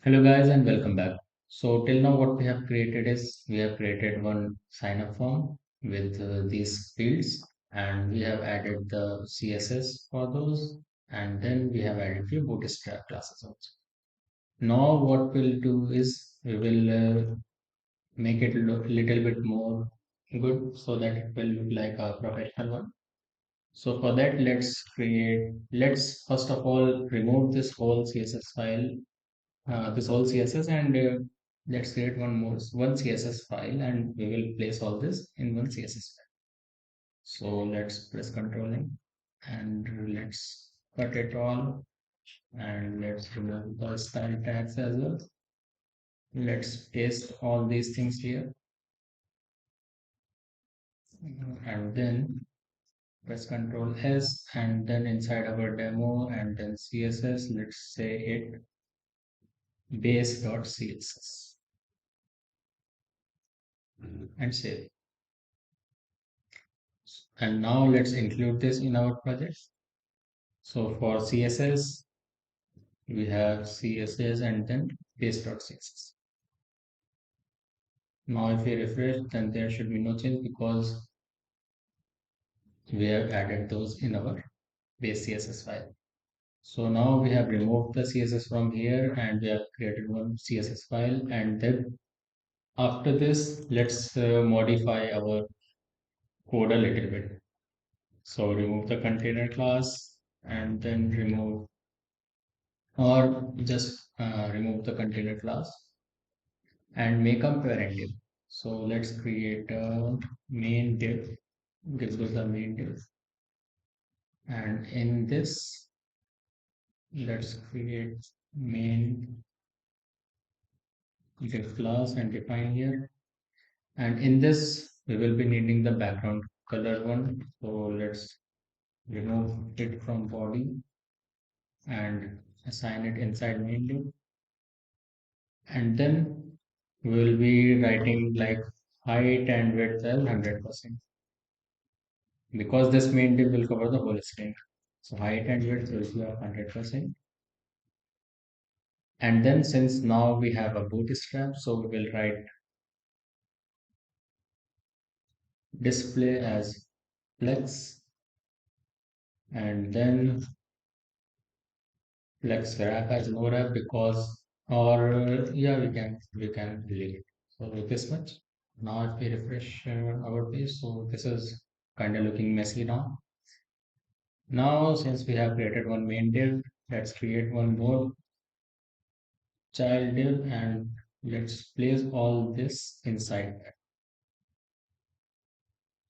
Hello guys and welcome back. So till now what we have created is we have created one sign up form with these fields, and we have added the CSS for those, and then we have added few Bootstrap classes also. Now what we'll do is we will make it look little bit more good so that it will look like a professional one. So for that let's first of all remove this whole CSS file, this whole CSS, and let's create one CSS file, and we will place all this in one CSS file. So let's press Ctrl N and let's cut it all, and let's remove the style tags as well. Let's paste all these things here, and then press Ctrl S, and then inside our demo and then CSS, let's say it base.css and save. And now let's include this in our project. So for CSS, we have CSS and then base.css. Now if we refresh, then there should be no change because we have added those in our base CSS file. So now we have removed the CSS from here and we have created one CSS file, and then after this, let's modify our code a little bit. So remove the container class and then remove, or just remove the container class and make a parent div. So let's create a main div. This is the main div, and in this, let's create main div class and define here. And in this, we will be needing the background color one. So let's remove it from body and assign it inside main div. And then we will be writing like height and width as 100%, because this main div will cover the whole string. So height and width will be of 100%. And then since now we have a bootstrap, so we will write display as flex, and then flex wrap as no wrap, because, or yeah, we can delete it. So with this much. Now if we refresh our page, so this is kind of looking messy now. Now since we have created one main div, let's create one more child div, and let's place all this inside that.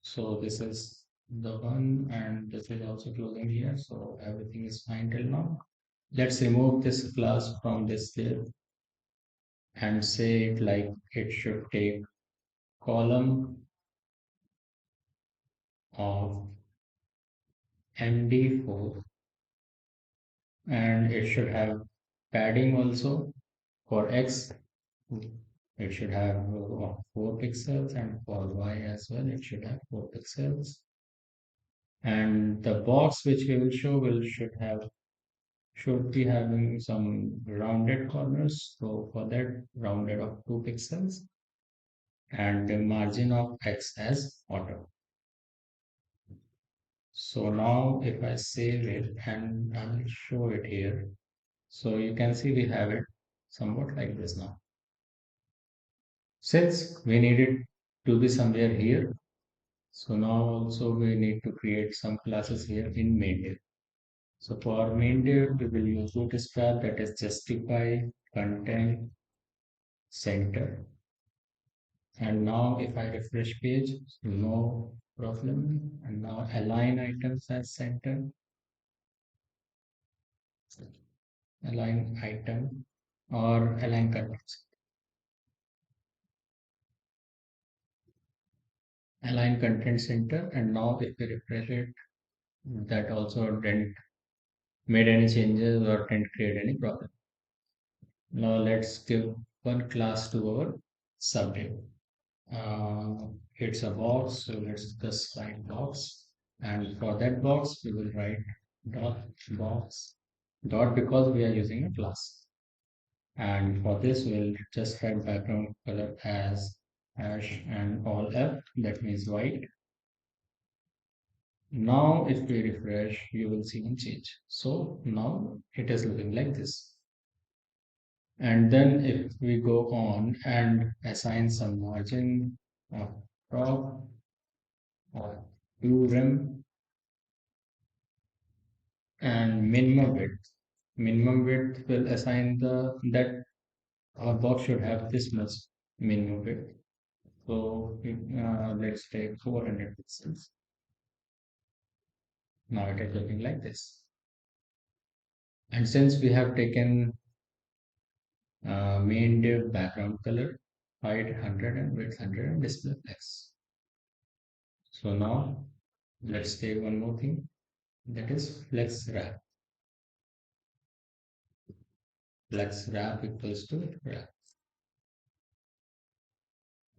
So this is the one, and this is also closing here. So everything is fine till now. Let's remove this class from this div and say it like it should take column of MD4, and it should have padding also. For X, it should have 4 pixels, and for Y as well, it should have 4 pixels. And the box which we will show should be having some rounded corners. So for that, rounded of 2 pixels, and the margin of X as auto. So now if I save it and I will show it here, so you can see we have it somewhat like this now. Since we need it to be somewhere here, so now also we need to create some classes here in main div. So for main div, we will use Bootstrap, that is justify content center. And now if I refresh page, no problem. And now align items as center, align item, or align contents. Align content center. And now if we refresh it, that also didn't made any changes or didn't create any problem. Now let's give one class to our subdiv. It's a box, so let's just write box. And for that box, we will write dot box dot, because we are using a class. And for this, we'll just write background color as hash and all F, that means white. Now, if we refresh, you will see a change. So now it is looking like this. And then if we go on and assign some margin of crop or to rim and minimum width will assign the that our box should have this much minimum width. So let's take 400 pixels. Now it is looking like this. And since we have taken main div background color, height 100 and width 100 and display flex. So now let's take one more thing, that is flex wrap. Flex wrap equals to wrap.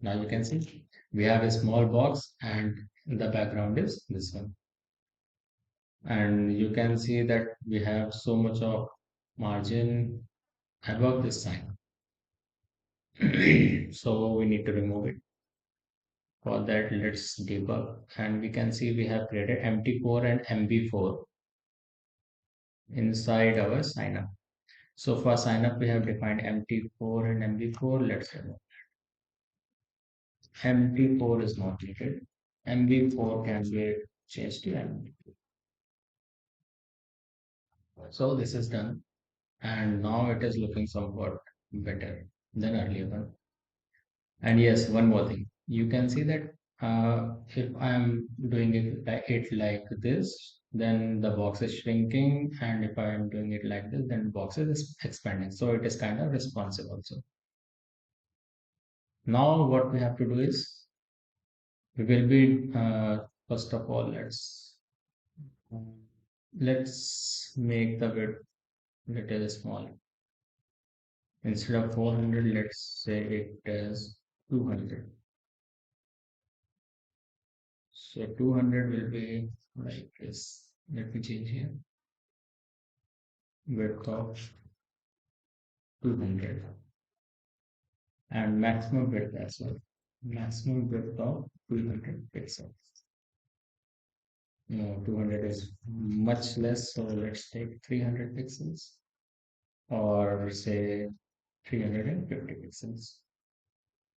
Now you can see we have a small box and the background is this one. And you can see that we have so much of margin above this sign. So we need to remove it. For that, let's debug. And we can see we have created MT4 and MB4 inside our sign up. So for sign up, we have defined MT4 and MB4. Let's remove. MT4 is not needed. MB4 can be changed to MB. So this is done. And now it is looking somewhat better than earlier one. And yes, one more thing. You can see that if I am doing it like this, then the box is shrinking, and if I am doing it like this, then the box is expanding. So it is kind of responsive also. Now what we have to do is we will be first of all let's make the width little small. Instead of 400, let's say it is 200. So 200 will be like this. Let me change here. Width of 200 and maximum width as well. Maximum width of 200 pixels. No, 200 is much less, so let's take 300 pixels or say 350 pixels.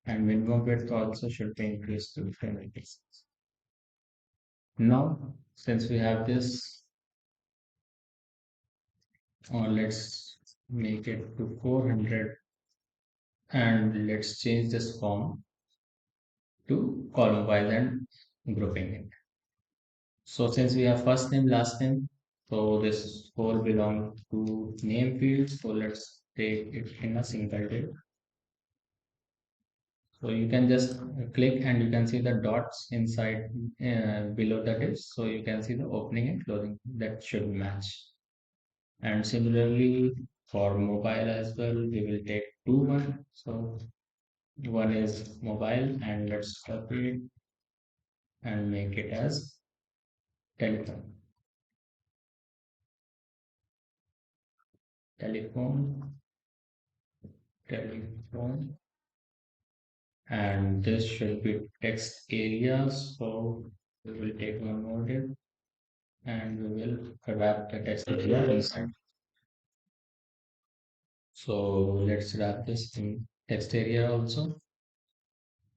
And minimum width also should be increased to 300 pixels. Now, since we have this, let's make it to 400 and let's change this form to column wise and grouping it. So since we have first name, last name, so this whole belong to name field. So let's take it in a single div. So you can just click and you can see the dots inside below the divs. So you can see the opening and closing that should match. And similarly for mobile as well, we will take one. So one is mobile and let's copy it and make it as telephone. Telephone, telephone, and this should be text area. So we will take one more div and we will wrap the text area inside. So let's wrap this in text area also.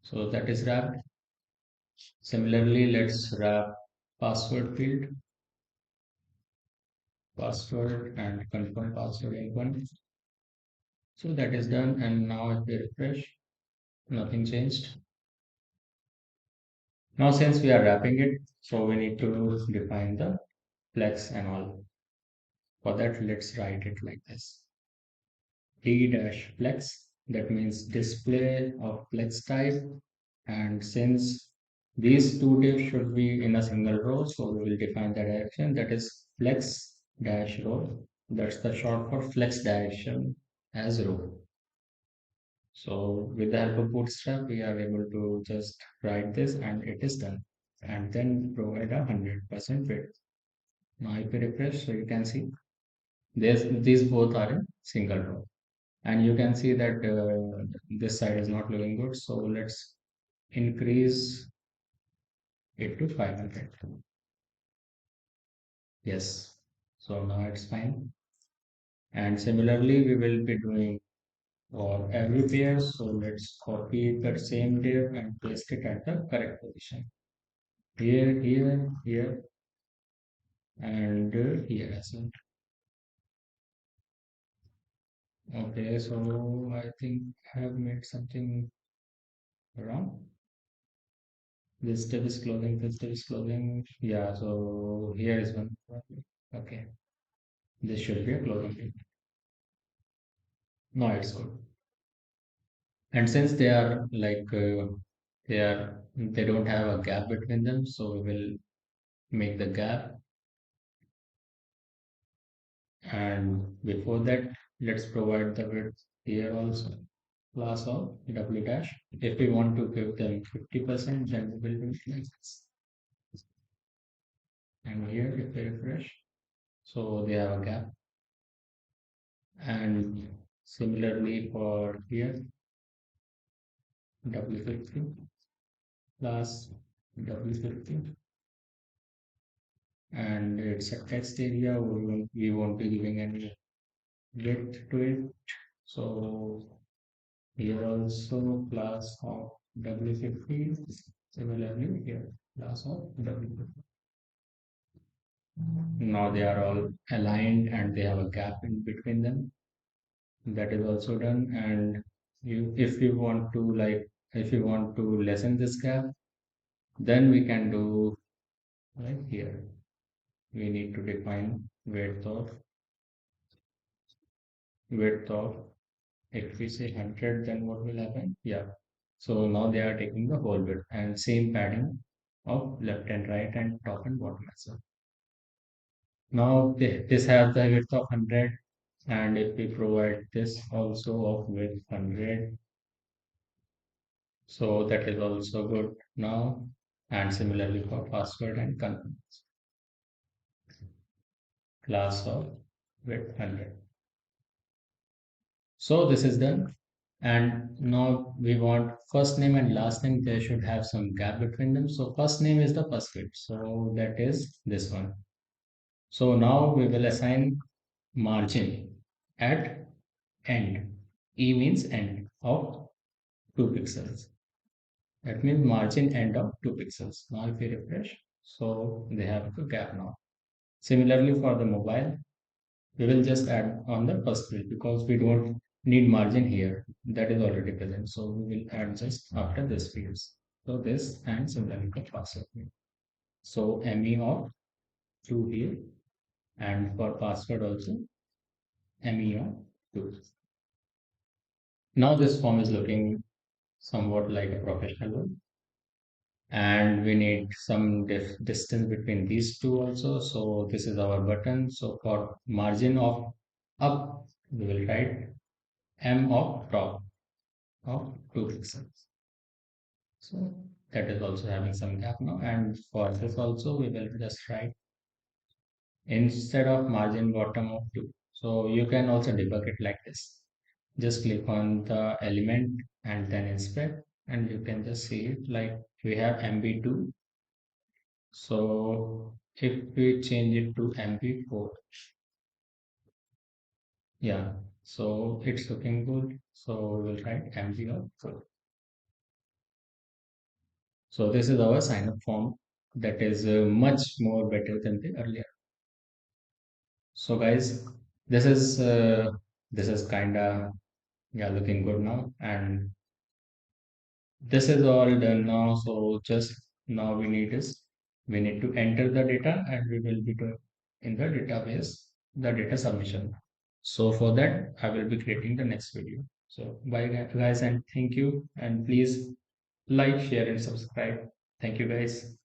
So that is wrapped. Similarly, let's wrap password field, password and confirm password in one. So that is done. And now if we refresh, nothing changed. Now since we are wrapping it, so we need to define the flex and all. For that, let's write it like this. D dash flex, that means display of flex type. And since these two divs should be in a single row, so we will define the direction, that is flex dash row. That's the short for flex direction as row. So with the help of Bootstrap, we are able to just write this and it is done. And then provide a 100% width. Now if we refresh, so you can see these both are in single row. And you can see that this side is not looking good. So let's increase it to 500. Yes. So now it's fine. And similarly, we will be doing for every pair. So let's copy that same div and paste it at the correct position. Here, here, here, and here as well. Okay, so I think I have made something wrong. This div is closing, this div is closing. Yeah, so here is one. Okay, this should be a closing div. No, it's good. And since they are like they don't have a gap between them, so we will make the gap. And before that, let's provide the width here also. Class of w dash. If we want to give them 50%, then we will do it like this. And here, if we refresh, so they have a gap. And similarly for here, w50 plus w50, and it's a text area. We won't be giving any width to it. So here also class of w50. Similarly here, class of w50. Now they are all aligned and they have a gap in between them. That is also done. And if you want to if you want to lessen this gap, then we can do right here. We need to define width of. If we say 100, then what will happen? Yeah. So now they are taking the whole width and same pattern of left and right and top and bottom as well. Now this has the width of 100, and if we provide this also of width 100, so that is also good now. And similarly for password and confidence, class of width 100. So this is done. And now we want first name and last name. They should have some gap between them. So first name is the first bit. So that is this one. So now we will assign margin at end. E means end of 2 pixels. That means margin end of 2 pixels. Now if we refresh, so they have a gap now. Similarly for the mobile, we will just add on the first field because we don't need margin here. That is already present. So we will add just after this fields. So this and similarly for password field. So ME of 2 here, and for password also ME of 2. Now this form is looking somewhat like a professional one. And we need some distance between these two also. So this is our button. So for margin of up, we will write M of top of 2 pixels. So that is also having some gap now. And for this also, we will just write instead of margin bottom of 2. So you can also debug it like this. Just click on the element and then inspect, and you can just see it like we have MB2. So if we change it to MP4, yeah, so it's looking good. So we'll write MP4. So this is our sign up form that is much more better than the earlier. So guys, this is uh, this is kinda yeah looking good now, and this is all done now. So just now we need to enter the data, and we will be doing in the database the data submission. So for that, I will be creating the next video. So bye guys, and thank you, and please like, share and subscribe. Thank you guys.